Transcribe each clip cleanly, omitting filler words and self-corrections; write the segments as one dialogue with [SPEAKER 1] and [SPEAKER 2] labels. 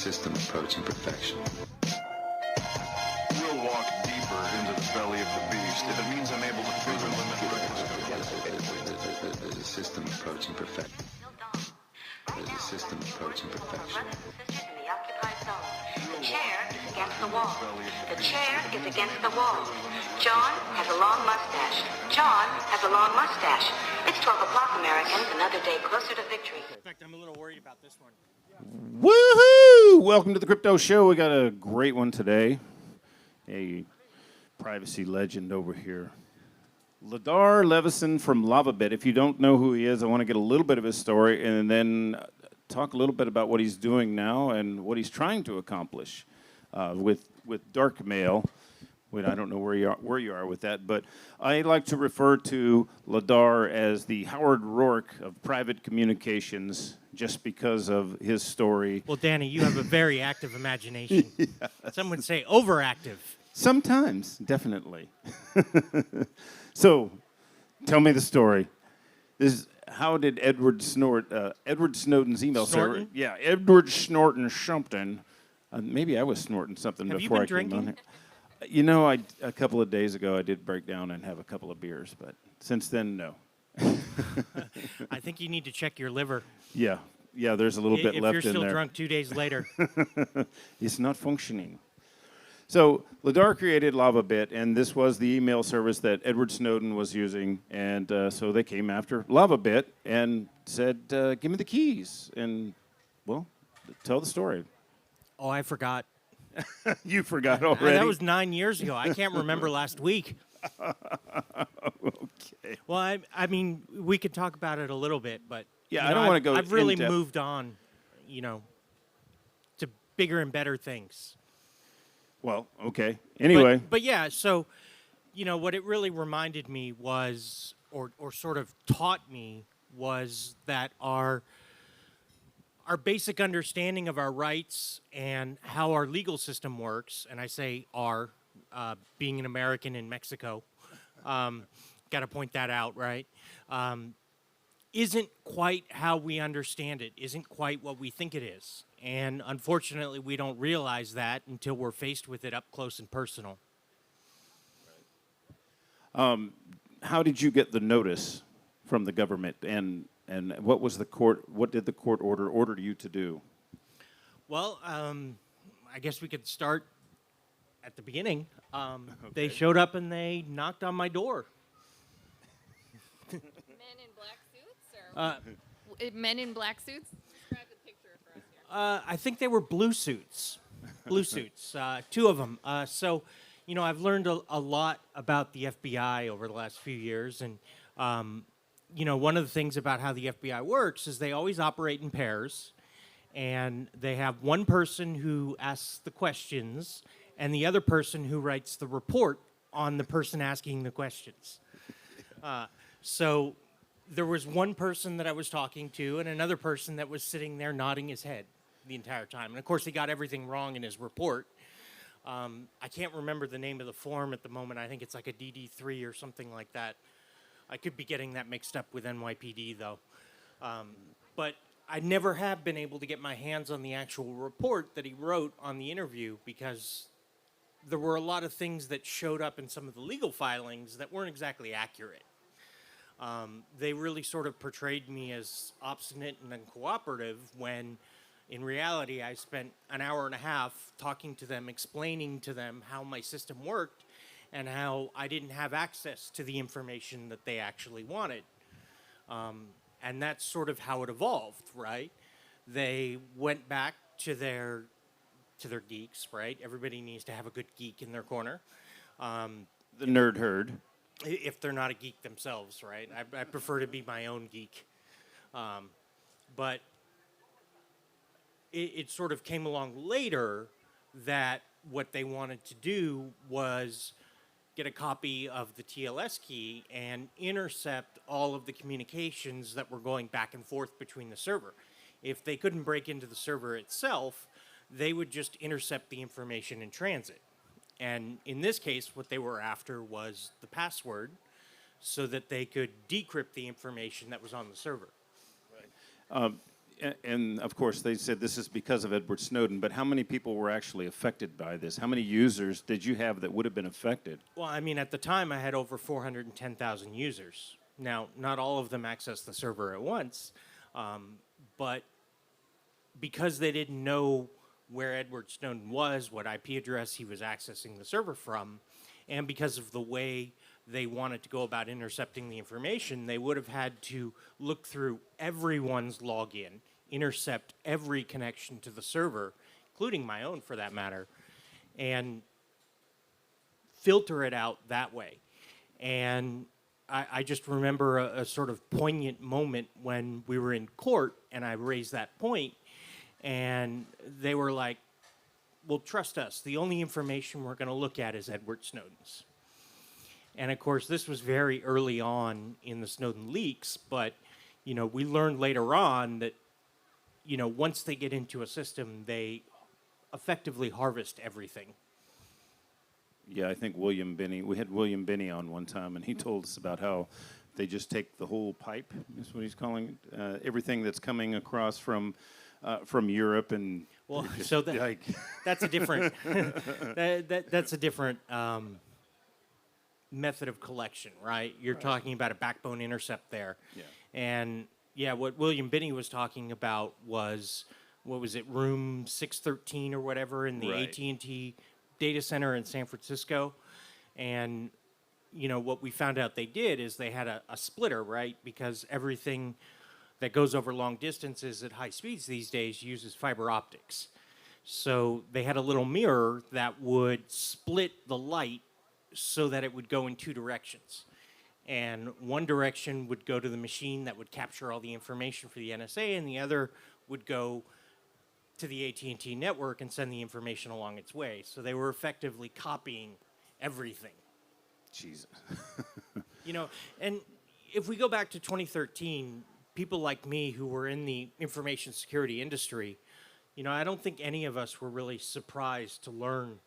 [SPEAKER 1] system approaching perfection.
[SPEAKER 2] We'll walk deeper into the belly of the beast if it means I'm able to further limit
[SPEAKER 1] There's a system approaching perfection. There's a system approaching perfection.
[SPEAKER 3] The chair is against the wall. The chair is against the wall. John has a long mustache. John has a long mustache. It's 12 o'clock, Americans. Another day closer to victory.
[SPEAKER 4] In fact, I'm a little worried about this one.
[SPEAKER 5] Woohoo! Welcome to the Crypto Show. We got a great one today. A privacy legend over here. Ladar Levison from LavaBit. If you don't know who he is, I want to get a little bit of his story and then talk a little bit about what he's doing now and what he's trying to accomplish with dark mail. Wait, I don't know where you are with that, but I like to refer to Ladar as the Howard Rourke of private communications, just because of his story.
[SPEAKER 4] Well, Danny, you have a very active imagination. Yes. Some would say overactive.
[SPEAKER 5] Sometimes, definitely. So, tell me the story. How did Edward Snowden's email server? Yeah, Edward Snorton something. Maybe I was snorting something
[SPEAKER 4] have
[SPEAKER 5] before
[SPEAKER 4] you been
[SPEAKER 5] I came
[SPEAKER 4] drinking?
[SPEAKER 5] on here. You know, a couple of days ago, I did break down and have a couple of beers, but since then, no.
[SPEAKER 4] I think you need to check your liver.
[SPEAKER 5] Yeah, there's a little bit left in there.
[SPEAKER 4] If you're still drunk 2 days later.
[SPEAKER 5] It's not functioning. So Ladar created LavaBit, and this was the email service that Edward Snowden was using, and so they came after LavaBit and said, give me the keys, and, well, tell the story.
[SPEAKER 4] Oh, I forgot.
[SPEAKER 5] You forgot already?
[SPEAKER 4] That was 9 years ago. I can't remember last week.
[SPEAKER 5] Okay.
[SPEAKER 4] Well, I mean, we could talk about it a little bit, but
[SPEAKER 5] yeah, I don't want to go.
[SPEAKER 4] I've really
[SPEAKER 5] in-depth.
[SPEAKER 4] moved on, to bigger and better things.
[SPEAKER 5] Well, okay. Anyway,
[SPEAKER 4] but yeah, so what it really reminded me was, or sort of taught me, was that our basic understanding of our rights and how our legal system works, and I say our, being an American in Mexico, got to point that out, right? Isn't quite how we understand it, isn't quite what we think it is. And unfortunately, we don't realize that until we're faced with it up close and personal.
[SPEAKER 5] how did you get the notice from the government, and what was the court? What did the court order you to do?
[SPEAKER 4] Well, I guess we could start at the beginning. They showed up and they knocked on my door.
[SPEAKER 6] Men in black suits, or men in black suits? Describe the picture for us here.
[SPEAKER 4] I think they were blue suits. Blue suits, two of them. So, you know, I've learned a lot about the FBI over the last few years, and you know, one of the things about how the FBI works is they always operate in pairs, and they have one person who asks the questions and the other person who writes the report on the person asking the questions. So there was one person that I was talking to and another person that was sitting there nodding his head the entire time. And of course, he got everything wrong in his report. I can't remember the name of the form at the moment. I think it's like a DD3 or something like that. I could be getting that mixed up with NYPD, though. But I never have been able to get my hands on the actual report that he wrote on the interview, because there were a lot of things that showed up in some of the legal filings that weren't exactly accurate. They really sort of portrayed me as obstinate and uncooperative when, in reality, I spent an hour and a half talking to them, explaining to them how my system worked and how I didn't have access to the information that they actually wanted. And that's sort of how it evolved, right? They went back to their geeks, right? Everybody needs to have a good geek in their corner.
[SPEAKER 5] The nerd herd.
[SPEAKER 4] If they're not a geek themselves, right? I prefer to be my own geek. But it sort of came along later that what they wanted to do was get a copy of the TLS key and intercept all of the communications that were going back and forth between the server. If they couldn't break into the server itself, they would just intercept the information in transit. And in this case, what they were after was the password so that they could decrypt the information that was on the server.
[SPEAKER 5] Right. And of course, they said this is because of Edward Snowden, but how many people were actually affected by this? How many users did you have that would have been affected?
[SPEAKER 4] Well, I mean, at the time, I had over 410,000 users. Now, not all of them accessed the server at once, but because they didn't know where Edward Snowden was, what IP address he was accessing the server from, and because of the way they wanted to go about intercepting the information, they would have had to look through everyone's login, intercept every connection to the server, including my own for that matter, and filter it out that way. And I just remember a sort of poignant moment when we were in court and I raised that point, and they were like, well, trust us, the only information we're going to look at is Edward Snowden's. And of course, this was very early on in the Snowden leaks, but we learned later on that once they get into a system, they effectively harvest everything.
[SPEAKER 5] Yeah, I think William Binney, we had William Binney on one time, and he told us about how they just take the whole pipe, is what he's calling it, everything that's coming across from Europe, and
[SPEAKER 4] well,
[SPEAKER 5] just,
[SPEAKER 4] so that's a different that's a different method of collection, right? You're talking about a backbone intercept there.
[SPEAKER 5] Yeah.
[SPEAKER 4] And yeah, what William Binney was talking about was, what was it, room 613 or whatever in the
[SPEAKER 5] Right.
[SPEAKER 4] AT&T data center in San Francisco. And, what we found out they did is they had a splitter, right? Because everything that goes over long distances at high speeds these days uses fiber optics. So they had a little mirror that would split the light so that it would go in two directions. And one direction would go to the machine that would capture all the information for the NSA, and the other would go to the AT&T network and send the information along its way. So they were effectively copying everything.
[SPEAKER 5] Jesus.
[SPEAKER 4] And if we go back to 2013, people like me who were in the information security industry, I don't think any of us were really surprised to learn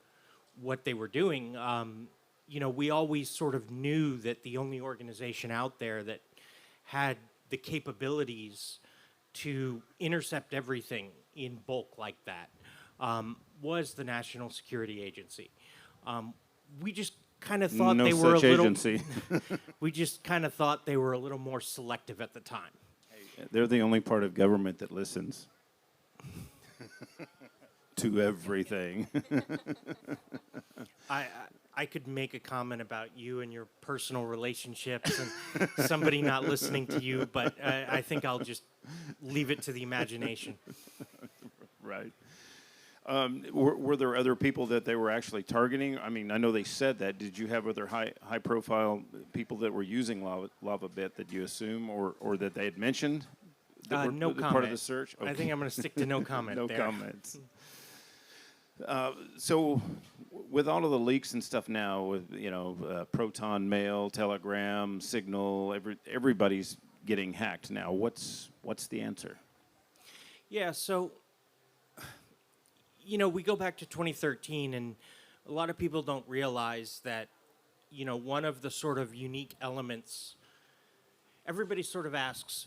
[SPEAKER 4] what they were doing. We always sort of knew that the only organization out there that had the capabilities to intercept everything in bulk like that was the National Security Agency. We just kind of thought
[SPEAKER 5] No
[SPEAKER 4] they were a
[SPEAKER 5] such
[SPEAKER 4] little.
[SPEAKER 5] agency.
[SPEAKER 4] We just kind of thought they were a little more selective at the time.
[SPEAKER 5] They're the only part of government that listens to everything.
[SPEAKER 4] I could make a comment about you and your personal relationships and somebody not listening to you, but I think I'll just leave it to the imagination.
[SPEAKER 5] Right. Were there other people that they were actually targeting? I mean, I know they said that. Did you have other high-profile people that were using LavaBit that you assume, or that they had mentioned? That were
[SPEAKER 4] No comment.
[SPEAKER 5] Part of the search. Okay.
[SPEAKER 4] I think I'm going to stick to no comment.
[SPEAKER 5] No
[SPEAKER 4] there.
[SPEAKER 5] comments. So, with all of the leaks and stuff now, with Proton Mail, Telegram, Signal, everybody's getting hacked now. What's the answer?
[SPEAKER 4] Yeah. So, we go back to 2013, and a lot of people don't realize that, one of the sort of unique elements. Everybody sort of asks,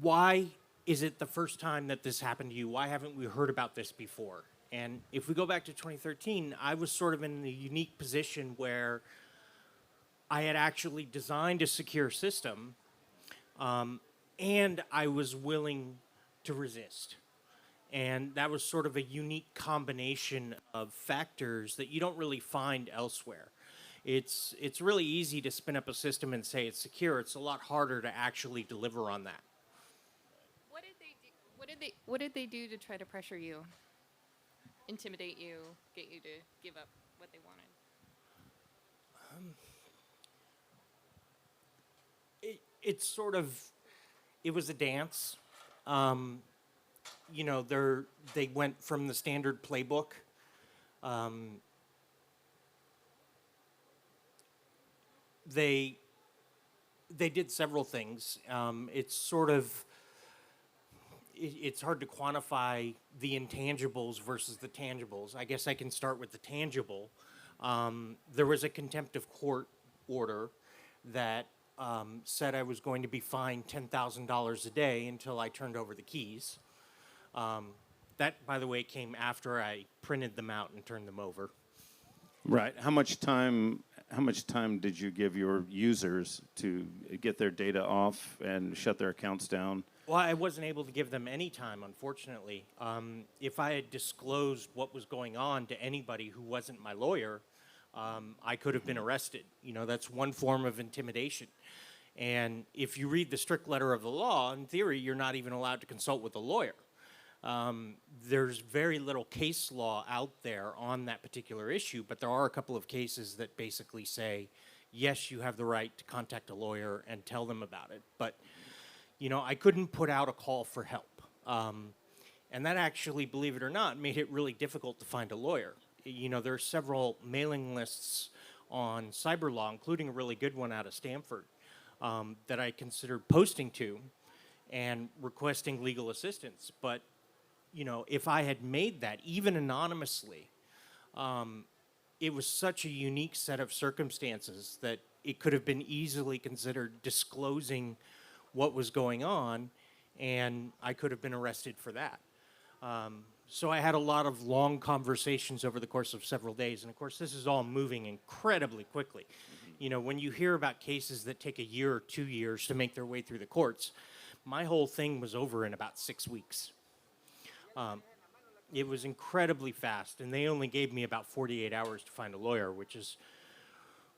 [SPEAKER 4] why is it the first time that this happened to you? Why haven't we heard about this before? And if we go back to 2013, I was sort of in the unique position where I had actually designed a secure system, and I was willing to resist. And that was sort of a unique combination of factors that you don't really find elsewhere. It's really easy to spin up a system and say it's secure. It's a lot harder to actually deliver on that.
[SPEAKER 6] What did they do? What did they do to try to pressure you, intimidate you, get you to give up what they wanted?
[SPEAKER 4] It's sort of, it was a dance. They went from the standard playbook. They did several things. It's sort of, it's hard to quantify the intangibles versus the tangibles. I guess I can start with the tangible. There was a contempt of court order that said I was going to be fined $10,000 a day until I turned over the keys. That, by the way, came after I printed them out and turned them over.
[SPEAKER 5] Right. How much time did you give your users to get their data off and shut their accounts down?
[SPEAKER 4] Well, I wasn't able to give them any time, unfortunately. If I had disclosed what was going on to anybody who wasn't my lawyer, I could have been arrested. You know, that's one form of intimidation. And if you read the strict letter of the law, in theory, you're not even allowed to consult with a lawyer. There's very little case law out there on that particular issue, but there are a couple of cases that basically say, yes, you have the right to contact a lawyer and tell them about it. But, you know, I couldn't put out a call for help. And that actually, believe it or not, made it really difficult to find a lawyer. You know, there are several mailing lists on cyber law, including a really good one out of Stanford, that I considered posting to and requesting legal assistance. But, you know, if I had made that, even anonymously, it was such a unique set of circumstances that it could have been easily considered disclosing what was going on, and I could have been arrested for that. So I had a lot of long conversations over the course of several days, and of course this is all moving incredibly quickly. You know, when you hear about cases that take a year or 2 years to make their way through the courts, my whole thing was over in about 6 weeks. It was incredibly fast, and they only gave me about 48 hours to find a lawyer, which is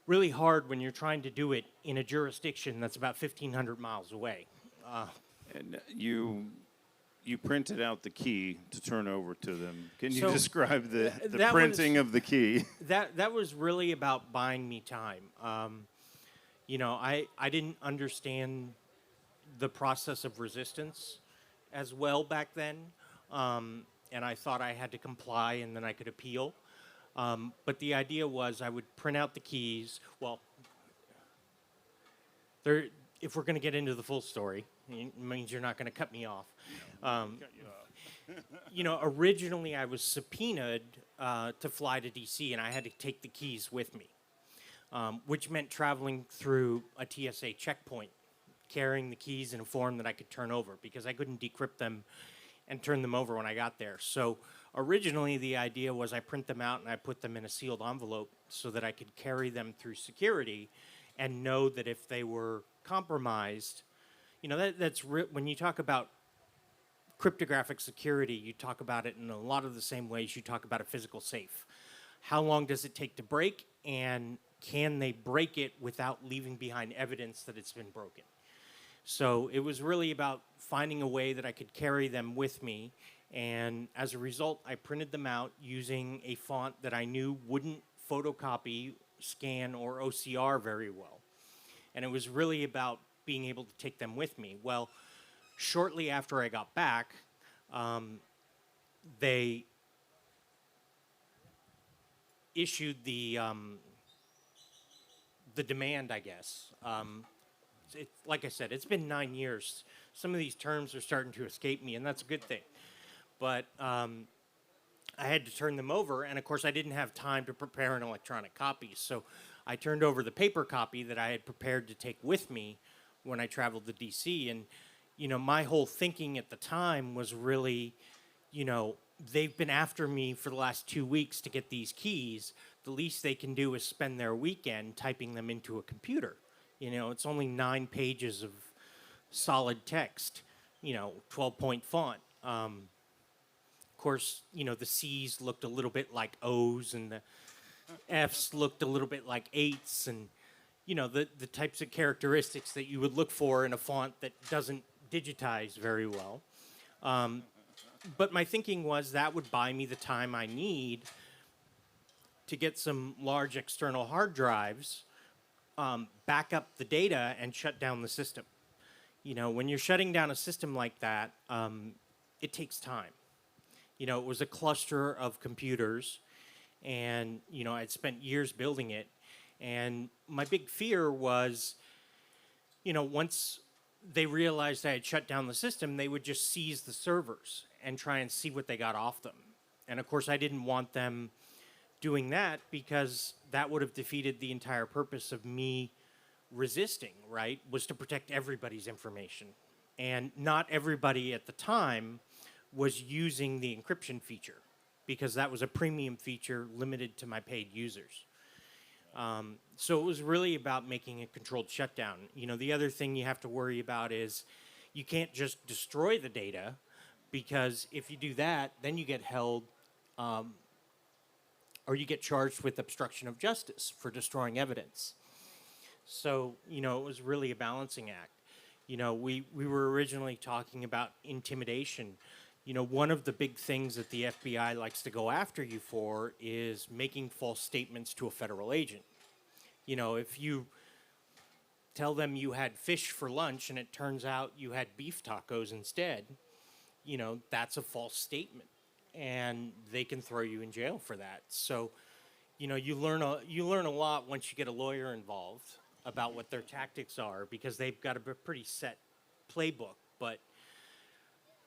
[SPEAKER 4] really hard when you're trying to do it in a jurisdiction that's about 1,500 miles away.
[SPEAKER 5] And you printed out the key to turn over to them. Can you
[SPEAKER 4] So,
[SPEAKER 5] describe the
[SPEAKER 4] that
[SPEAKER 5] printing
[SPEAKER 4] was-
[SPEAKER 5] of the key?
[SPEAKER 4] That was really about buying me time. You know, I didn't understand the process of resistance as well back then, and I thought I had to comply and then I could appeal. But the idea was I would print out the keys. Well, if we're going to get into the full story, it means you're not going to cut me off. You know, originally I was subpoenaed to fly to D.C., and I had to take the keys with me, which meant traveling through a TSA checkpoint, carrying the keys in a form that I could turn over because I couldn't decrypt them and turn them over when I got there. So originally the idea was I print them out and I put them in a sealed envelope so that I could carry them through security and know that if they were compromised, you know, when you talk about cryptographic security, you talk about it in a lot of the same ways you talk about a physical safe. How long does it take to break, and can they break it without leaving behind evidence that it's been broken? So it was really about finding a way that I could carry them with me, and as a result, I printed them out using a font that I knew wouldn't photocopy, scan, or OCR very well. And it was really about being able to take them with me. Well, shortly after I got back, they issued the demand, I guess. Like I said, it's been 9 years. Some of these terms are starting to escape me, and that's a good thing. But I had to turn them over, and of course I didn't have time to prepare an electronic copy. So I turned over the paper copy that I had prepared to take with me when I traveled to D.C. And, you know, my whole thinking at the time was really, you know, they've been after me for the last 2 weeks to get these keys. The least they can do is spend their weekend typing them into a computer. You know, it's only 9 pages of solid text, you know, 12-point font. Of course, you know, the C's looked a little bit like O's, and the F's looked a little bit like 8s, and, you know, the types of characteristics that you would look for in a font that doesn't digitize very well. But my thinking was that would buy me the time I need to get some large external hard drives, back up the data, and shut down the system. You know, when you're shutting down a system like that, it takes time. You know, it was a cluster of computers, and, you know, I'd spent years building it. And my big fear was, you know, once they realized I had shut down the system, they would just seize the servers and try and see what they got off them. And of course, I didn't want them doing that because that would have defeated the entire purpose of me resisting, right, was to protect everybody's information. And not everybody at the time was using the encryption feature because that was a premium feature limited to my paid users. So it was really about making a controlled shutdown. You know, the other thing you have to worry about is you can't just destroy the data, because if you do that, then you get held or you get charged with obstruction of justice for destroying evidence. So, you know, it was really a balancing act. You know, we were originally talking about intimidation. You know, one of the big things that the FBI likes to go after you for is making false statements to a federal agent. You know, if you tell them you had fish for lunch and it turns out you had beef tacos instead, you know, that's a false statement. And they can throw you in jail for that. So, you know, you learn a lot once you get a lawyer involved about what their tactics are, because they've got a pretty set playbook. But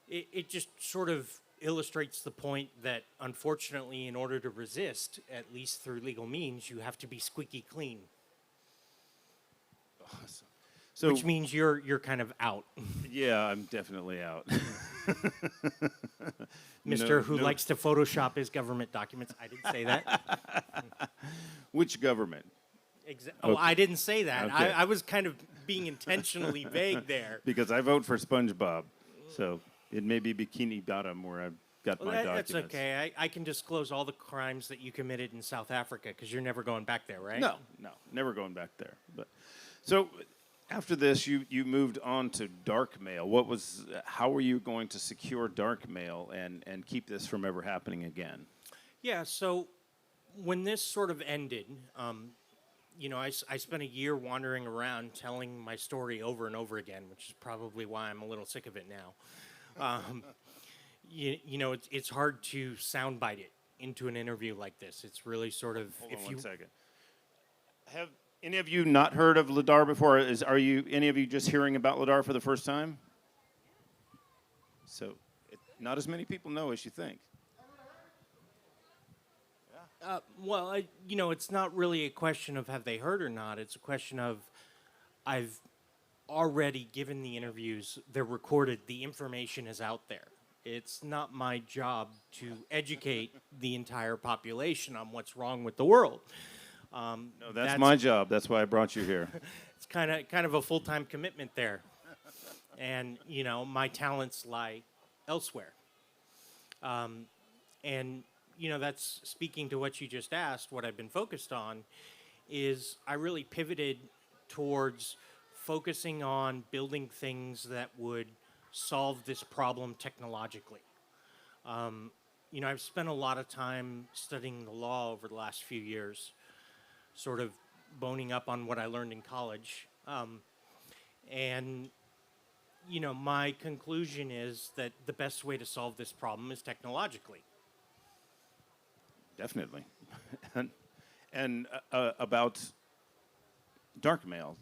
[SPEAKER 4] it just sort of illustrates the point that, unfortunately, in order to resist, at least through legal means, you have to be squeaky clean.
[SPEAKER 5] Awesome. So,
[SPEAKER 4] which means you're kind of out.
[SPEAKER 5] Yeah, I'm definitely out.
[SPEAKER 4] Mr. who likes to Photoshop his government documents. I didn't say that.
[SPEAKER 5] Which government?
[SPEAKER 4] Oh, okay. I didn't say that.
[SPEAKER 5] Okay.
[SPEAKER 4] I was kind of being intentionally vague there.
[SPEAKER 5] Because I vote for SpongeBob, so it may be Bikini Bottom where I've got my documents.
[SPEAKER 4] That's okay. I can disclose all the crimes that you committed in South Africa because you're never going back there, right?
[SPEAKER 5] No, never going back there. But so after this, you moved on to dark mail. How were you going to secure dark mail and keep this from ever happening again?
[SPEAKER 4] Yeah. So when this sort of ended. You know, I spent a year wandering around telling my story over and over again, which is probably why I'm a little sick of it now. You know, it's hard to soundbite it into an interview like this. It's really sort of...
[SPEAKER 5] Hold on one second. Have any of you not heard of Ladar before? Are any of you just hearing about Ladar for the first time? So, not as many people know as you think.
[SPEAKER 4] Well, you know, it's not really a question of have they heard or not. It's a question of I've already given the interviews. They're recorded. The information is out there. It's not my job to educate the entire population on what's wrong with the world.
[SPEAKER 5] No, that's my job. That's why I brought you here.
[SPEAKER 4] It's kind of a full-time commitment there. And, you know, my talents lie elsewhere. And... You know, that's speaking to what you just asked. What I've been focused on is I really pivoted towards focusing on building things that would solve this problem technologically. You know, I've spent a lot of time studying the law over the last few years, sort of boning up on what I learned in college. And, you know, my conclusion is that the best way to solve this problem is technologically.
[SPEAKER 5] Definitely. and about dark mail,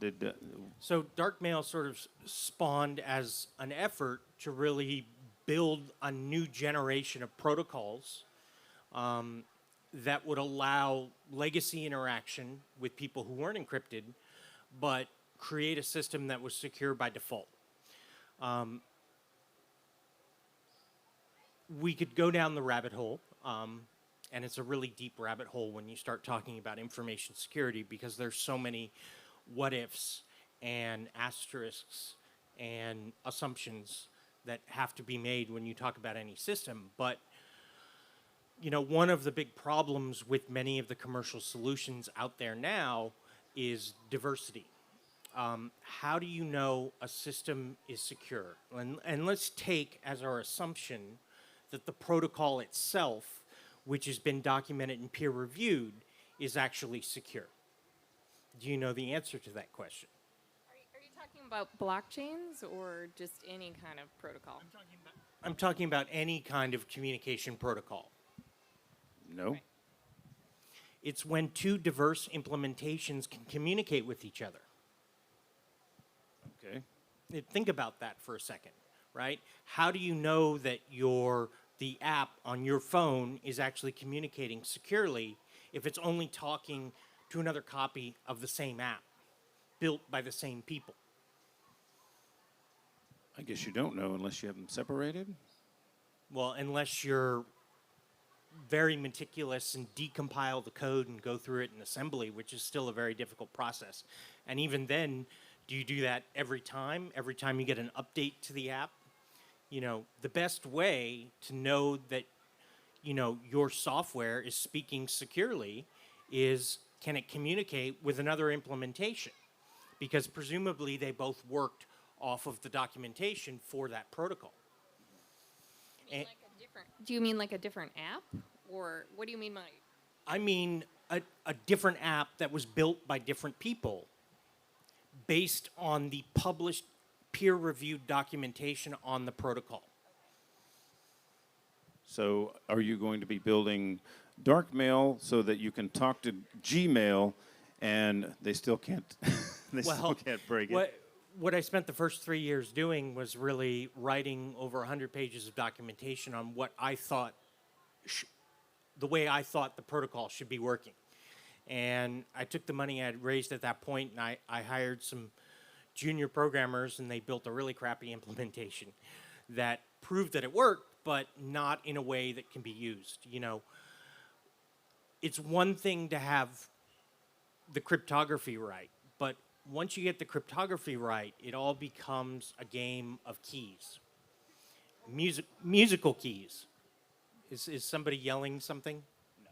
[SPEAKER 4] So dark mail sort of spawned as an effort to really build a new generation of protocols that would allow legacy interaction with people who weren't encrypted, but create a system that was secure by default. We could go down the rabbit hole. And it's a really deep rabbit hole when you start talking about information security, because there's so many what-ifs and asterisks and assumptions that have to be made when you talk about any system. But, you know, one of the big problems with many of the commercial solutions out there now is diversity. How do you know a system is secure? And let's take as our assumption that the protocol itself, which has been documented and peer-reviewed, is actually secure. Do you know the answer to that question?
[SPEAKER 6] Are you talking about blockchains or just any kind of protocol?
[SPEAKER 4] I'm talking about any kind of communication protocol.
[SPEAKER 5] No.
[SPEAKER 6] Right.
[SPEAKER 4] It's when two diverse implementations can communicate with each other.
[SPEAKER 5] Okay.
[SPEAKER 4] Think about that for a second, right? How do you know that the app on your phone is actually communicating securely if it's only talking to another copy of the same app built by the same people.
[SPEAKER 5] I guess you don't know unless you have them separated.
[SPEAKER 4] Well, unless you're very meticulous and decompile the code and go through it in assembly, which is still a very difficult process. And even then, do you do that every time? Every time you get an update to the app? You know, the best way to know that, you know, your software is speaking securely is, can it communicate with another implementation? Because presumably they both worked off of the documentation for that protocol. And
[SPEAKER 6] Do you mean like a different app? Or what do you mean by...
[SPEAKER 4] I mean a different app that was built by different people based on the published peer-reviewed documentation on the protocol.
[SPEAKER 5] So are you going to be building dark mail so that you can talk to Gmail and they still can't still can't break it?
[SPEAKER 4] What I spent the first 3 years doing was really writing over 100 pages of documentation on what I thought, the way I thought the protocol should be working. And I took the money I had raised at that point and I hired some junior programmers and they built a really crappy implementation that proved that it worked, but not in a way that can be used. You know, it's one thing to have the cryptography right, but once you get the cryptography right, it all becomes a game of keys. Musical keys. Is somebody yelling something? No.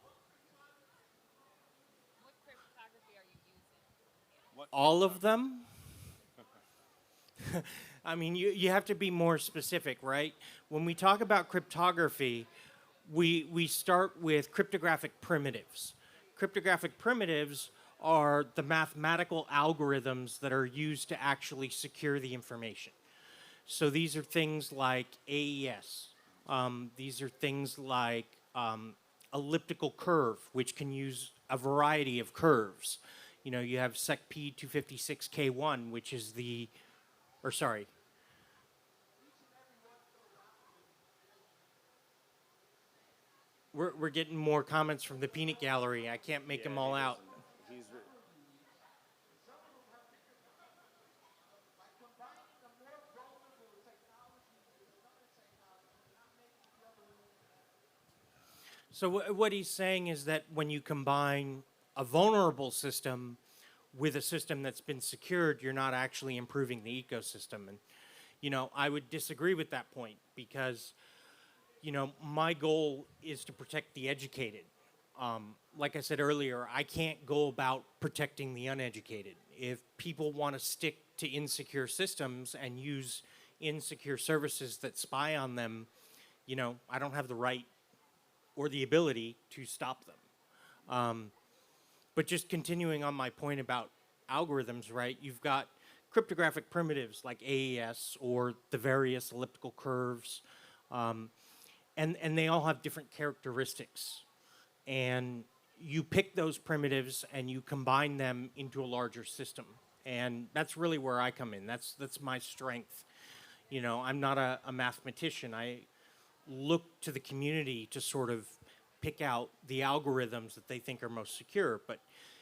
[SPEAKER 6] What cryptography are you using?
[SPEAKER 4] All of them? I mean, you have to be more specific, right? When we talk about cryptography, we start with cryptographic primitives. Cryptographic primitives are the mathematical algorithms that are used to actually secure the information. So these are things like AES. These are things like elliptical curve, which can use a variety of curves. You know, you have SecP 256K1, which is the, or sorry. We're getting more comments from the peanut gallery. I can't make them all out. So what he's saying is that when you combine a vulnerable system with a system that's been secured, you're not actually improving the ecosystem. And, you know, I would disagree with that point because, you know, my goal is to protect the educated. Like I said earlier, I can't go about protecting the uneducated. If people want to stick to insecure systems and use insecure services that spy on them, you know, I don't have the right or the ability to stop them. But just continuing on my point about algorithms, right? You've got cryptographic primitives like AES or the various elliptical curves, and they all have different characteristics. And you pick those primitives and you combine them into a larger system. And that's really where I come in. That's my strength. You know, I'm not a mathematician. I look to the community to sort of pick out the algorithms that they think are most secure. But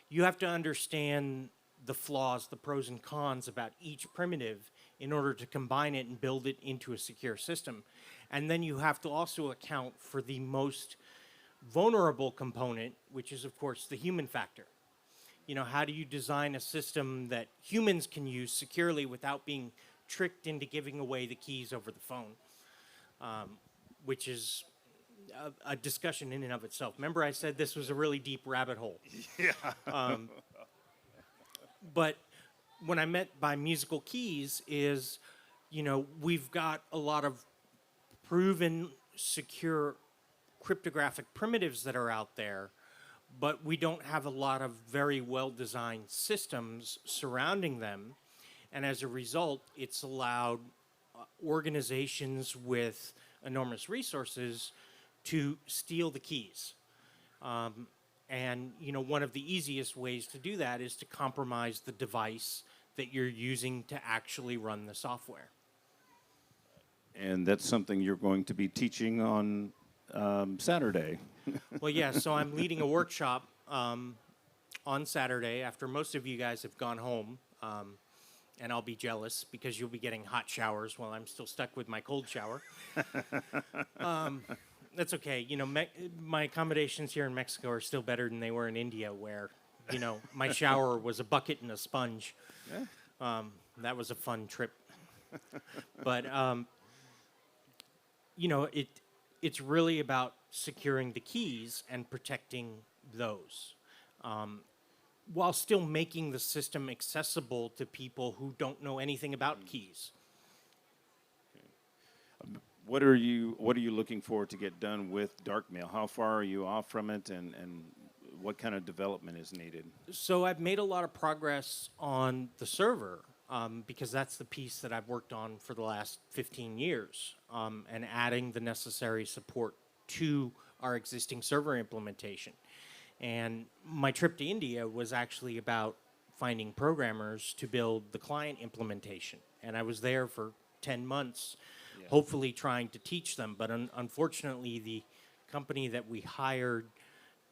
[SPEAKER 4] you have to understand the flaws, the pros and cons about each primitive in order to combine it and build it into a secure system. And then you have to also account for the most vulnerable component, which is, of course, the human factor. You know, how do you design a system that humans can use securely without being tricked into giving away the keys over the phone? Which is a discussion in and of itself. Remember I said this was a really deep rabbit hole.
[SPEAKER 5] Yeah.
[SPEAKER 4] But what I meant by musical keys is, you know, we've got a lot of proven secure cryptographic primitives that are out there, but we don't have a lot of very well-designed systems surrounding them. And as a result, it's allowed organizations with enormous resources to steal the keys. And, you know, one of the easiest ways to do that is to compromise the device that you're using to actually run the software.
[SPEAKER 5] And that's something you're going to be teaching on Saturday.
[SPEAKER 4] Well, yeah, so I'm leading a workshop on Saturday after most of you guys have gone home. And I'll be jealous because you'll be getting hot showers while I'm still stuck with my cold shower. That's okay. You know, my accommodations here in Mexico are still better than they were in India, where, you know, my shower was a bucket and a sponge. That was a fun trip. But, you know, it's really about securing the keys and protecting those, while still making the system accessible to people who don't know anything about keys.
[SPEAKER 5] What are you looking for to get done with Darkmail? How far are you off from it, and what kind of development is needed?
[SPEAKER 4] So I've made a lot of progress on the server, because that's the piece that I've worked on for the last 15 years, and adding the necessary support to our existing server implementation. And my trip to India was actually about finding programmers to build the client implementation. And I was there for 10 months, hopefully trying to teach them. But unfortunately, the company that we hired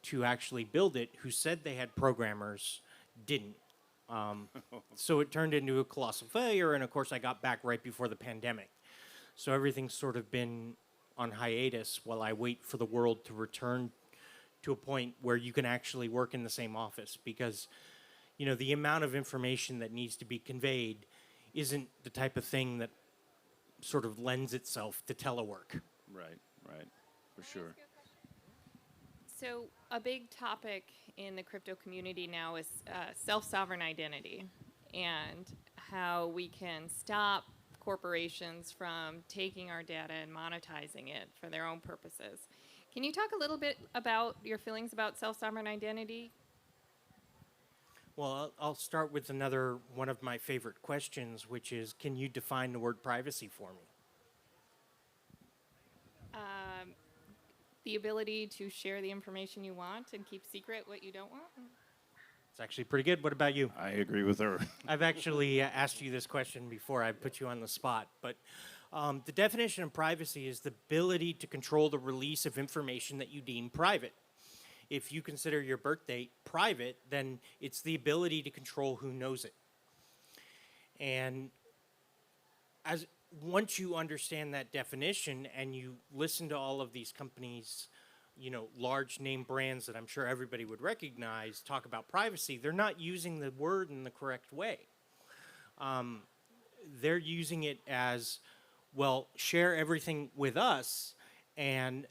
[SPEAKER 4] to actually build it, who said they had programmers, didn't. So it turned into a colossal failure. And of course, I got back right before the pandemic. So everything's sort of been on hiatus while I wait for the world to return to a point where you can actually work in the same office, because, you know, the amount of information that needs to be conveyed isn't the type of thing that sort of lends itself to telework.
[SPEAKER 5] Right, for sure.
[SPEAKER 6] So a big topic in the crypto community now is self-sovereign identity, and how we can stop corporations from taking our data and monetizing it for their own purposes. Can you talk a little bit about your feelings about self-sovereign identity?
[SPEAKER 4] Well, I'll start with another one of my favorite questions, which is, can you define the word privacy for me?
[SPEAKER 6] The ability to share the information you want and keep secret what you don't want?
[SPEAKER 4] It's actually pretty good. What about you?
[SPEAKER 5] I agree with her.
[SPEAKER 4] I've actually asked you this question before. I put you on the spot. But the definition of privacy is the ability to control the release of information that you deem private. If you consider your birth date private, then it's the ability to control who knows it. And once you understand that definition and you listen to all of these companies, you know, large name brands that I'm sure everybody would recognize, talk about privacy, they're not using the word in the correct way. They're using it as, well, share everything with us and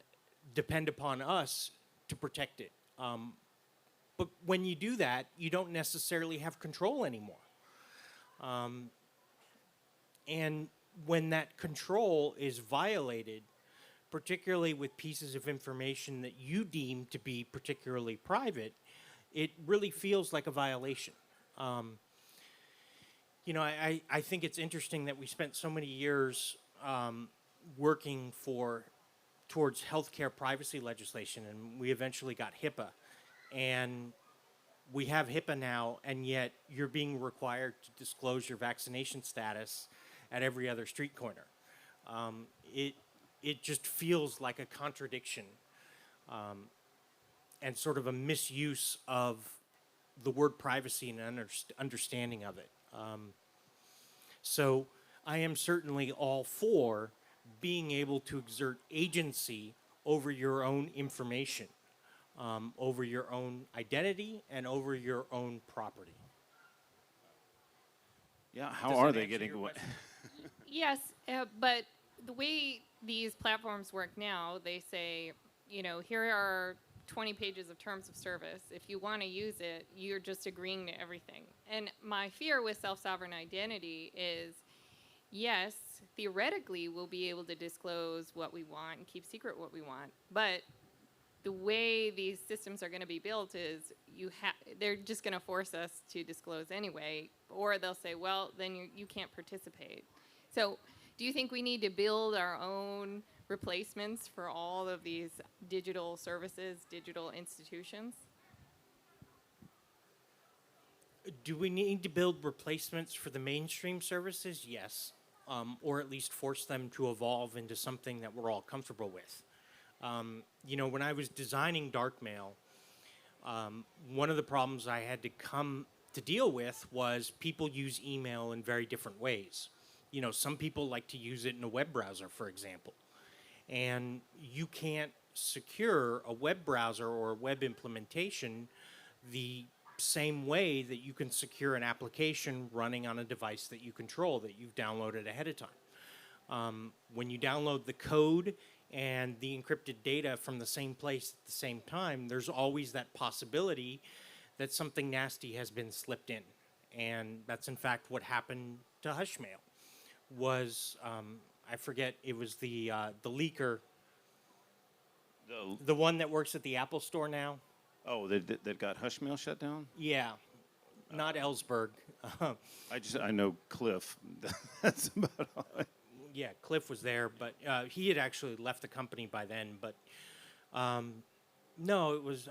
[SPEAKER 4] depend upon us to protect it. But when you do that, you don't necessarily have control anymore. And when that control is violated, particularly with pieces of information that you deem to be particularly private, it really feels like a violation. You know, I think it's interesting that we spent so many years working towards healthcare privacy legislation, and we eventually got HIPAA. And we have HIPAA now, and yet you're being required to disclose your vaccination status at every other street corner. It just feels like a contradiction, and sort of a misuse of the word privacy and understanding of it. So I am certainly all for being able to exert agency over your own information, over your own identity, and over your own property.
[SPEAKER 5] Yeah, how
[SPEAKER 4] Does
[SPEAKER 5] are
[SPEAKER 4] that
[SPEAKER 5] they
[SPEAKER 4] answer
[SPEAKER 5] getting
[SPEAKER 4] your
[SPEAKER 5] away?
[SPEAKER 4] question?
[SPEAKER 6] Yes, but the way these platforms work now, they say, you know, here are 20 pages of terms of service. If you want to use it, you're just agreeing to everything. And my fear with self-sovereign identity is, yes, theoretically, we'll be able to disclose what we want and keep secret what we want. But the way these systems are going to be built is they're just going to force us to disclose anyway, or they'll say, well, then you can't participate. So do you think we need to build our own replacements for all of these digital services, digital institutions?
[SPEAKER 4] Do we need to build replacements for the mainstream services? Yes. Or at least force them to evolve into something that we're all comfortable with. You know, when I was designing Darkmail, one of the problems I had to come to deal with was people use email in very different ways. You know, some people like to use it in a web browser, for example. And you can't secure a web browser or a web implementation the same way that you can secure an application running on a device that you control, that you've downloaded ahead of time. When you download the code and the encrypted data from the same place at the same time, there's always that possibility that something nasty has been slipped in. And that's in fact what happened to Hushmail. Was I forget, it was the leaker, the one that works at the Apple Store now.
[SPEAKER 5] Oh, that got Hushmail shut down?
[SPEAKER 4] Yeah, not Ellsberg.
[SPEAKER 5] I know Cliff. That's about all.
[SPEAKER 4] Yeah, Cliff was there, but he had actually left the company by then. But no, it was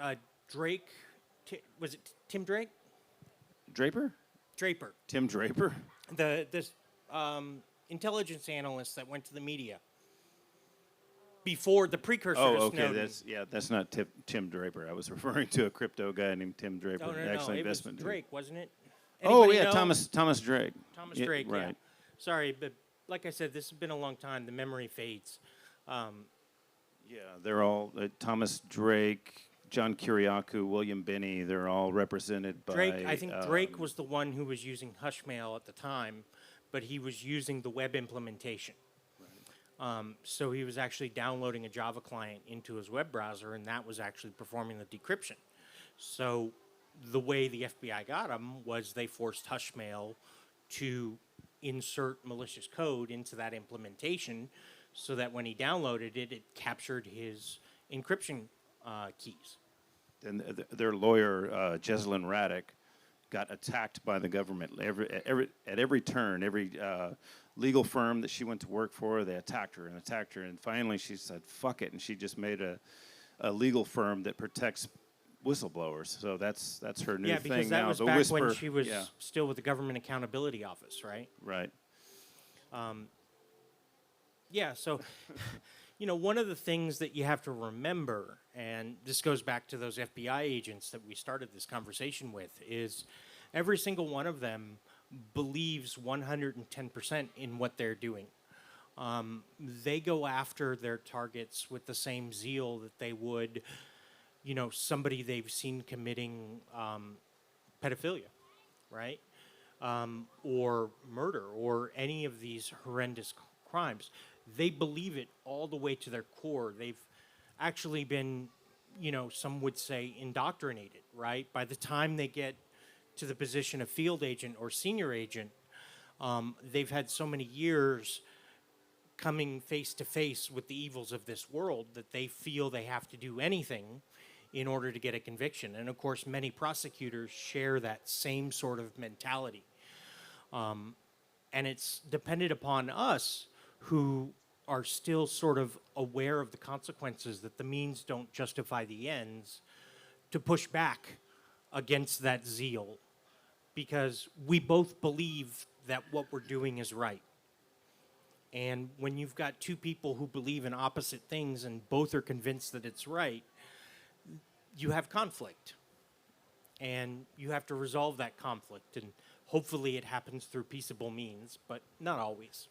[SPEAKER 4] Drake. Was it Tim Drake?
[SPEAKER 5] Draper?
[SPEAKER 4] Draper.
[SPEAKER 5] Tim Draper?
[SPEAKER 4] This intelligence analyst that went to the media before the precursor to
[SPEAKER 5] okay.
[SPEAKER 4] Snowden.
[SPEAKER 5] That's not Tim Draper. I was referring to a crypto guy named Tim Draper.
[SPEAKER 4] No,
[SPEAKER 5] Actually,
[SPEAKER 4] it was
[SPEAKER 5] investment
[SPEAKER 4] Drake, wasn't it?
[SPEAKER 5] Oh
[SPEAKER 4] Anybody
[SPEAKER 5] yeah,
[SPEAKER 4] know?
[SPEAKER 5] Thomas Drake.
[SPEAKER 4] Thomas Drake.
[SPEAKER 5] Right.
[SPEAKER 4] Yeah. Sorry, but like I said, this has been a long time. The memory fades.
[SPEAKER 5] Yeah, they're all Thomas Drake, John Kiriakou, William Binney. They're all represented by
[SPEAKER 4] Drake. I think Drake was the one who was using Hushmail at the time, but he was using the web implementation. So he was actually downloading a Java client into his web browser, and that was actually performing the decryption. So the way the FBI got him was they forced Hushmail to insert malicious code into that implementation so that when he downloaded it, it captured his encryption keys.
[SPEAKER 5] And their lawyer, Jesselyn Raddick, got attacked by the government at every turn. Every legal firm that she went to work for, they attacked her. And finally she said, fuck it, and she just made a legal firm that protects whistleblowers. So that's her new
[SPEAKER 4] Yeah,
[SPEAKER 5] thing
[SPEAKER 4] because that
[SPEAKER 5] now.
[SPEAKER 4] was
[SPEAKER 5] The
[SPEAKER 4] back
[SPEAKER 5] Whisper,
[SPEAKER 4] when she was still with the Government Accountability Office, right?
[SPEAKER 5] right.
[SPEAKER 4] Yeah, so, you know, one of the things that you have to remember, and this goes back to those FBI agents that we started this conversation with, is every single one of them believes 110% in what they're doing. They go after their targets with the same zeal that they would, you know, somebody they've seen committing pedophilia, right? Or murder, or any of these horrendous crimes. They believe it all the way to their core. They've actually been, you know, some would say indoctrinated, right? By the time they get to the position of field agent or senior agent, they've had so many years coming face to face with the evils of this world that they feel they have to do anything in order to get a conviction. And of course, many prosecutors share that same sort of mentality. And it's dependent upon us who are still sort of aware of the consequences, that the means don't justify the ends, to push back against that zeal. Because we both believe that what we're doing is right. And when you've got two people who believe in opposite things and both are convinced that it's right, you have conflict. And you have to resolve that conflict. And hopefully it happens through peaceable means, but not always.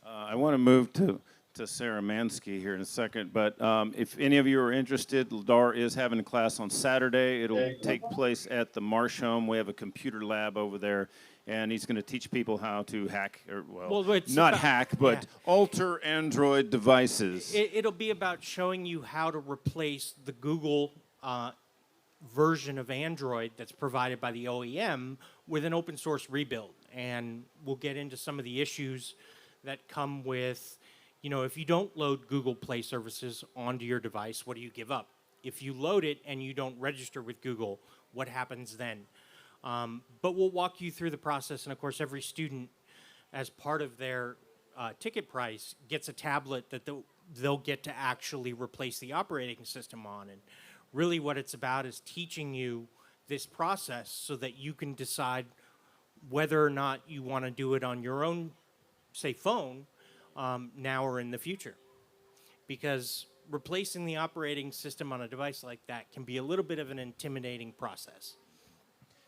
[SPEAKER 5] I want to move to Sarah Manski here in a second, but if any of you are interested, Ladar is having a class on Saturday. It'll take place at the Marsh Home. We have a computer lab over there, and he's going to teach people how to hack, or not hack, but alter Android devices.
[SPEAKER 4] It'll be about showing you how to replace the Google version of Android that's provided by the OEM with an open source rebuild. And we'll get into some of the issues that come with, you know, if you don't load Google Play services onto your device, what do you give up? If you load it and you don't register with Google, what happens then? But we'll walk you through the process. And of course, every student, as part of their ticket price, gets a tablet that they'll get to actually replace the operating system on. And really what it's about is teaching you this process so that you can decide whether or not you want to do it on your own, say, phone, now or in the future. Because replacing the operating system on a device like that can be a little bit of an intimidating process.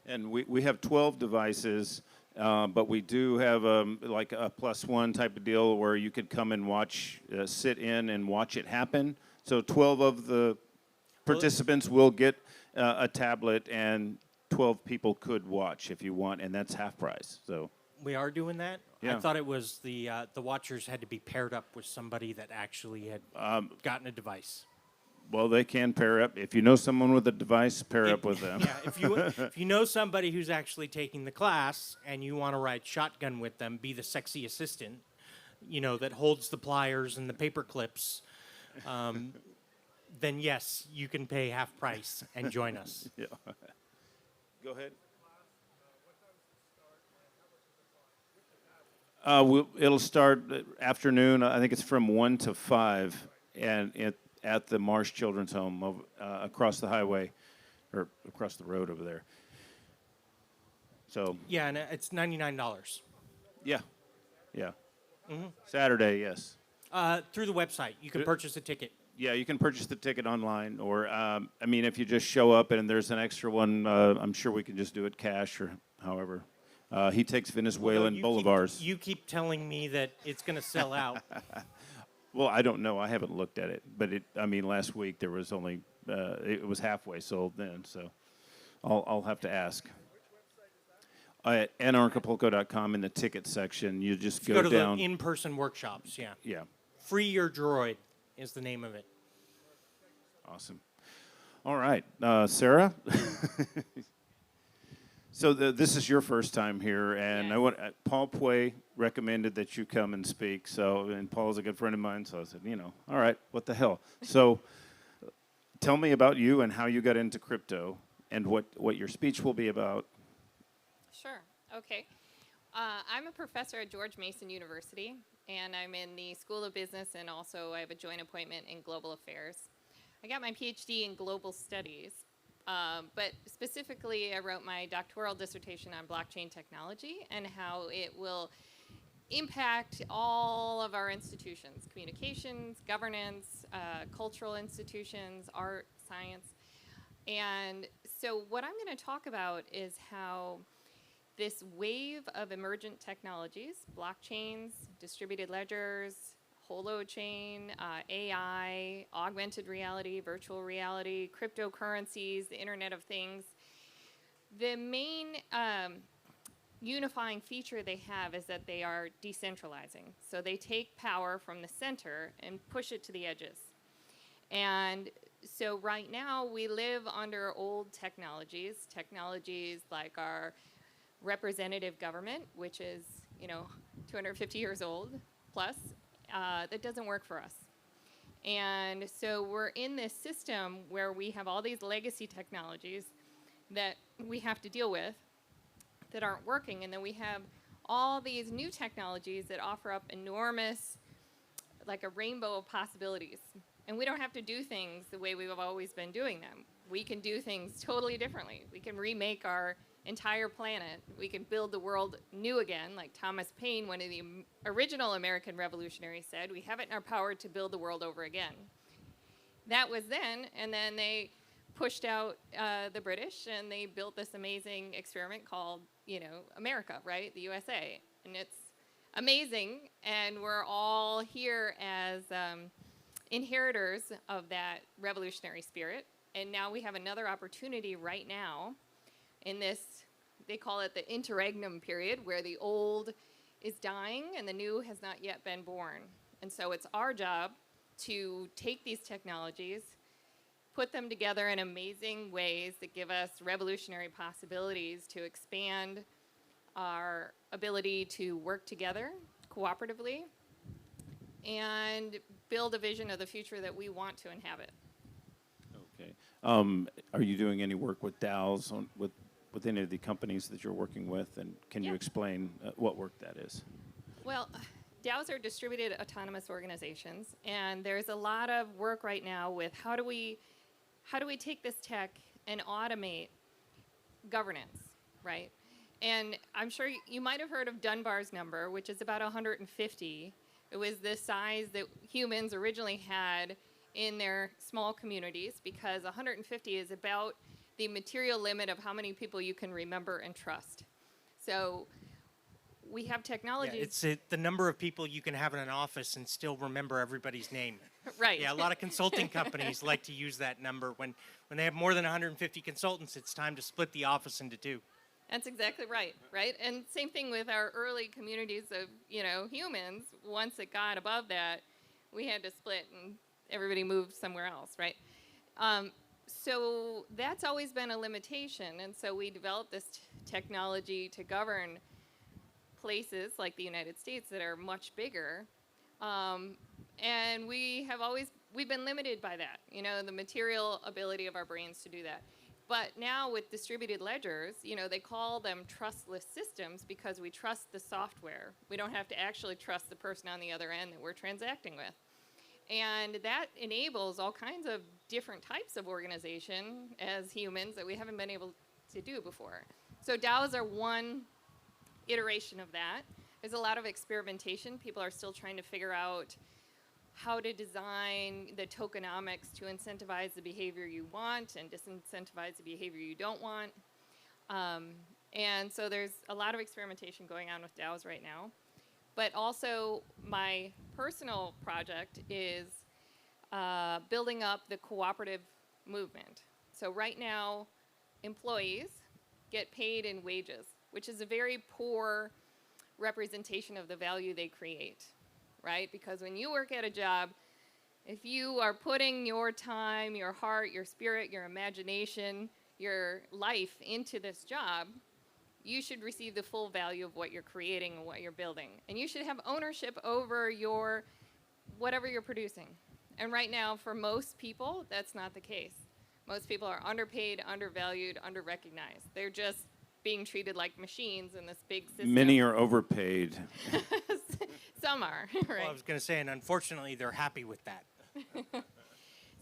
[SPEAKER 5] And we have 12 devices, but we do have like a +1 type of deal where you could come and watch, sit in and watch it happen. So 12 of the participants will get a tablet, and 12 people could watch if you want, and that's half price. So
[SPEAKER 4] We are doing that.
[SPEAKER 5] Yeah.
[SPEAKER 4] I thought it was the watchers had to be paired up with somebody that actually had gotten a device.
[SPEAKER 5] well, they can pair up. If you know someone with a device, pair up with them.
[SPEAKER 4] Yeah, if you know somebody who's actually taking the class and you want to ride shotgun with them, be the sexy assistant, that holds the pliers and the paper clips, then yes, you can pay half price and join us.
[SPEAKER 5] Yeah. Go ahead. It'll start afternoon. I think it's from 1 to 5, and at the Marsh Children's Home across the highway, or across the road over there. So
[SPEAKER 4] Yeah, and it's $99
[SPEAKER 5] yeah. Saturday, yes.
[SPEAKER 4] through the website. You can purchase a ticket.
[SPEAKER 5] Yeah, you can purchase the ticket online, or if you just show up and there's an extra one, I'm sure we can just do it cash or however. He takes Venezuelan bolivars.
[SPEAKER 4] You keep telling me that it's going to sell out.
[SPEAKER 5] Well, I don't know. I haven't looked at it, but last week there was only it was halfway sold then, so I'll have to ask. At Anarchapulco.com in the ticket section, you just
[SPEAKER 4] Go to
[SPEAKER 5] down.
[SPEAKER 4] the in-person workshops. Yeah.
[SPEAKER 5] Yeah,
[SPEAKER 4] Free Your Droid is the name of it.
[SPEAKER 5] awesome. All right, Sarah. So this is your first time here, and
[SPEAKER 6] Yes.
[SPEAKER 5] Paul Pue recommended that you come and speak. So, and Paul's a good friend of mine, so I said, all right, what the hell? So, tell me about you and how you got into crypto, and what your speech will be about.
[SPEAKER 6] Sure. Okay. I'm a professor at George Mason University, and I'm in the School of Business, and also I have a joint appointment in global affairs. I got my PhD in global studies, but specifically I wrote my doctoral dissertation on blockchain technology and how it will impact all of our institutions, communications, governance, cultural institutions, art, science. And so what I'm going to talk about is how this wave of emergent technologies, blockchains, distributed ledgers, holochain, AI, augmented reality, virtual reality, cryptocurrencies, the Internet of Things, the main unifying feature they have is that they are decentralizing. So they take power from the center and push it to the edges. And so right now we live under old technologies like our representative government, which is 250 years old plus, that doesn't work for us. And so we're in this system where we have all these legacy technologies that we have to deal with that aren't working, and then we have all these new technologies that offer up enormous, like a rainbow of possibilities. And we don't have to do things the way we've always been doing them. We can do things totally differently. We can remake our entire planet. We can build the world new again, like Thomas Paine, one of the original American revolutionaries, said, we have it in our power to build the world over again. That was then, and then they pushed out the British, and they built this amazing experiment called, America, right? The USA. And it's amazing, and we're all here as inheritors of that revolutionary spirit. And now we have another opportunity right now in this, they call it the interregnum period, where the old is dying and the new has not yet been born. And so it's our job to take these technologies, put them together in amazing ways that give us revolutionary possibilities to expand our ability to work together cooperatively and build a vision of the future that we want to inhabit.
[SPEAKER 5] Okay. Are you doing any work with DAOs with any of the companies that you're working with, and can you explain what work that is?
[SPEAKER 6] Well, DAOs are distributed autonomous organizations, and there's a lot of work right now with how do we take this tech and automate governance, right? And I'm sure you might have heard of Dunbar's number, which is about 150. It was the size that humans originally had in their small communities, because 150 is about the material limit of how many people you can remember and trust. So we have
[SPEAKER 4] Yeah,
[SPEAKER 6] technology.
[SPEAKER 4] it's the number of people you can have in an office and still remember everybody's name.
[SPEAKER 6] Right.
[SPEAKER 4] Yeah, a lot of consulting companies like to use that number. When they have more than 150 consultants, it's time to split the office into two.
[SPEAKER 6] That's exactly right, right? And same thing with our early communities of, humans. Once it got above that, we had to split and everybody moved somewhere else, right? So that's always been a limitation. And so we developed this technology to govern places like the United States that are much bigger. And we've been limited by that, the material ability of our brains to do that. But now with distributed ledgers, they call them trustless systems because we trust the software. We don't have to actually trust the person on the other end that we're transacting with. And that enables all kinds of different types of organization as humans that we haven't been able to do before. So DAOs are one iteration of that. There's a lot of experimentation. People are still trying to figure out how to design the tokenomics to incentivize the behavior you want and disincentivize the behavior you don't want. And so there's a lot of experimentation going on with DAOs right now. But also my personal project is building up the cooperative movement. So right now, employees get paid in wages, which is a very poor representation of the value they create, right? Because when you work at a job, if you are putting your time, your heart, your spirit, your imagination, your life into this job, you should receive the full value of what you're creating and what you're building. And you should have ownership over your whatever you're producing. And right now, for most people, that's not the case. Most people are underpaid, undervalued, underrecognized. They're just being treated like machines in this big system.
[SPEAKER 5] Many are overpaid.
[SPEAKER 6] Some are, right?
[SPEAKER 4] Well, I was going to say, and unfortunately, they're happy with that.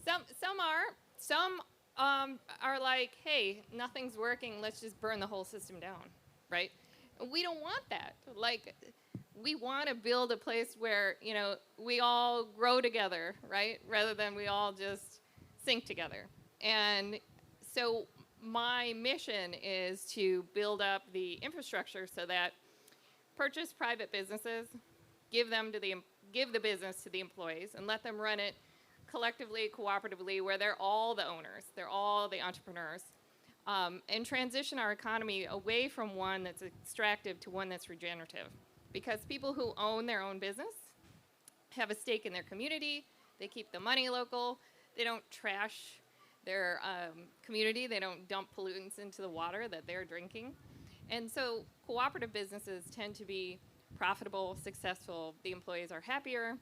[SPEAKER 6] Some are. Some are like, hey, nothing's working. Let's just burn the whole system down, right? We don't want that. Like, we want to build a place where, we all grow together, right? Rather than we all just sink together. And so my mission is to build up the infrastructure so that purchase private businesses, give the business to the employees, and let them run it collectively, cooperatively, where they're all the owners, they're all the entrepreneurs, and transition our economy away from one that's extractive to one that's regenerative. Because people who own their own business have a stake in their community, they keep the money local, they don't trash their community, they don't dump pollutants into the water that they're drinking. And so cooperative businesses tend to be profitable, successful, the employees are happier,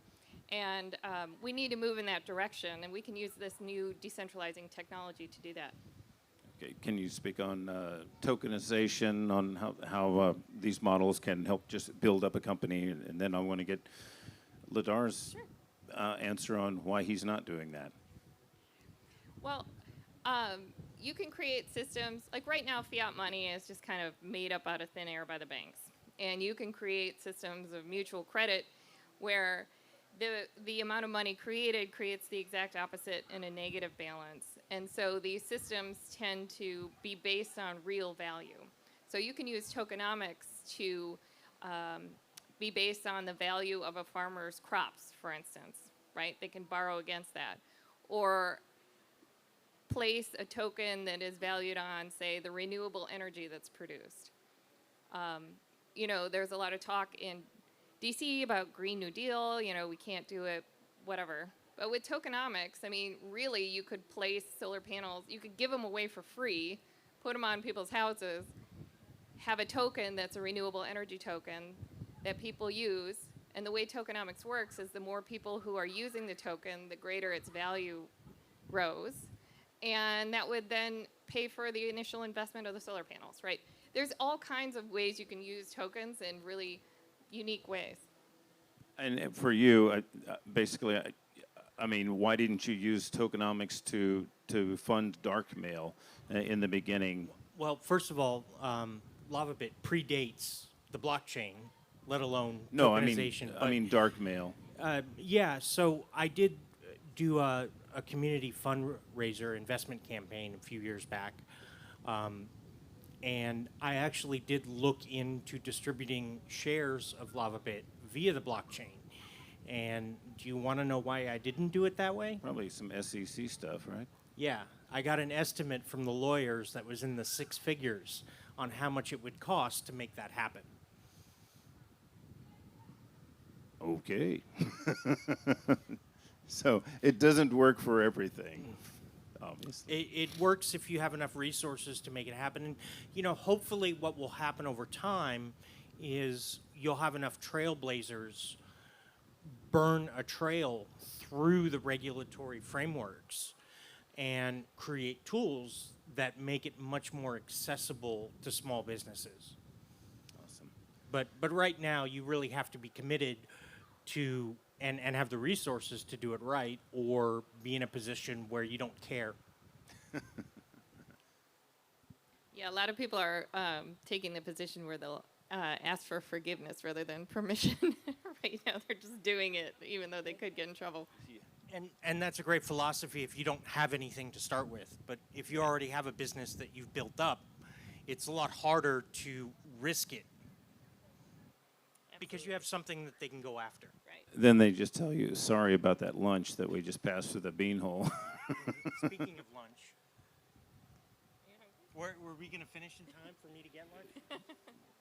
[SPEAKER 6] and we need to move in that direction, and we can use this new decentralizing technology to do that.
[SPEAKER 5] Okay, can you speak on tokenization, on how these models can help just build up a company? And then I want to get Ladar's answer on why he's not doing that.
[SPEAKER 6] Well, you can create systems, like right now fiat money is just kind of made up out of thin air by the banks. And you can create systems of mutual credit where the amount of money created creates the exact opposite in a negative balance. And so these systems tend to be based on real value. So you can use tokenomics to be based on the value of a farmer's crops, for instance, right? They can borrow against that. Or place a token that is valued on, say, the renewable energy that's produced. There's a lot of talk in DC about Green New Deal, we can't do it, whatever. But with tokenomics, really you could place solar panels, you could give them away for free, put them on people's houses, have a token that's a renewable energy token that people use. And the way tokenomics works is the more people who are using the token, the greater its value grows. And that would then pay for the initial investment of the solar panels, right? There's all kinds of ways you can use tokens in really unique ways.
[SPEAKER 5] And for you, basically, why didn't you use tokenomics to fund dark mail in the beginning?
[SPEAKER 4] Well, first of all, LavaBit predates the blockchain, let alone tokenization.
[SPEAKER 5] I mean dark mail.
[SPEAKER 4] Yeah, so I did do a community fundraiser investment campaign a few years back. And I actually did look into distributing shares of LavaBit via the blockchain. And do you want to know why I didn't do it that way?
[SPEAKER 5] Probably some SEC stuff, right?
[SPEAKER 4] Yeah, I got an estimate from the lawyers that was in the six figures on how much it would cost to make that happen.
[SPEAKER 5] Okay. So it doesn't work for everything, obviously.
[SPEAKER 4] It works if you have enough resources to make it happen. And, you know, hopefully what will happen over time is you'll have enough trailblazers burn a trail through the regulatory frameworks and create tools that make it much more accessible to small businesses.
[SPEAKER 5] Awesome.
[SPEAKER 4] But right now, you really have to be committed to and have the resources to do it right, or be in a position where you don't care.
[SPEAKER 6] Yeah, a lot of people are taking the position where they'll ask for forgiveness rather than permission. Right now, they're just doing it, even though they could get in trouble.
[SPEAKER 4] And that's a great philosophy if you don't have anything to start with. But if you already have a business that you've built up, it's a lot harder to risk it because you have something that they can go after.
[SPEAKER 6] Right.
[SPEAKER 5] Then they just tell you, sorry about that lunch that we just passed through the beanhole.
[SPEAKER 4] Speaking of lunch, were we going to finish in time for me to get lunch?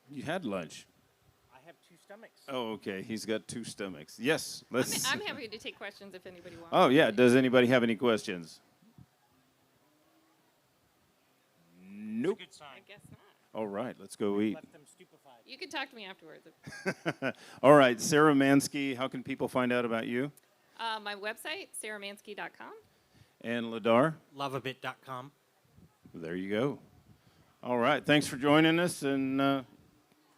[SPEAKER 5] You had lunch.
[SPEAKER 4] I have two stomachs.
[SPEAKER 5] Oh, okay. He's got two stomachs. Yes, let's.
[SPEAKER 6] I'm happy to take questions if anybody wants.
[SPEAKER 5] Oh, yeah. Does anybody have any questions? Nope.
[SPEAKER 4] Good sign.
[SPEAKER 6] I guess not.
[SPEAKER 5] All right, let's go eat.
[SPEAKER 4] Left them stupefied.
[SPEAKER 6] You can talk to me afterwards.
[SPEAKER 5] All right, Sarah Manski, how can people find out about you?
[SPEAKER 6] My website, sarahmansky.com.
[SPEAKER 5] And Ladar?
[SPEAKER 4] Lavabit.com.
[SPEAKER 5] There you go. All right, thanks for joining us, and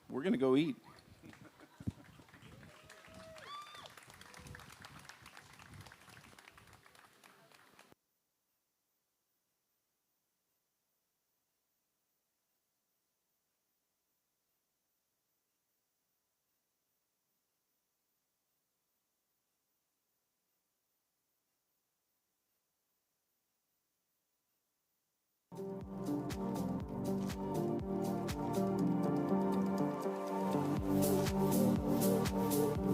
[SPEAKER 5] we're going to go eat.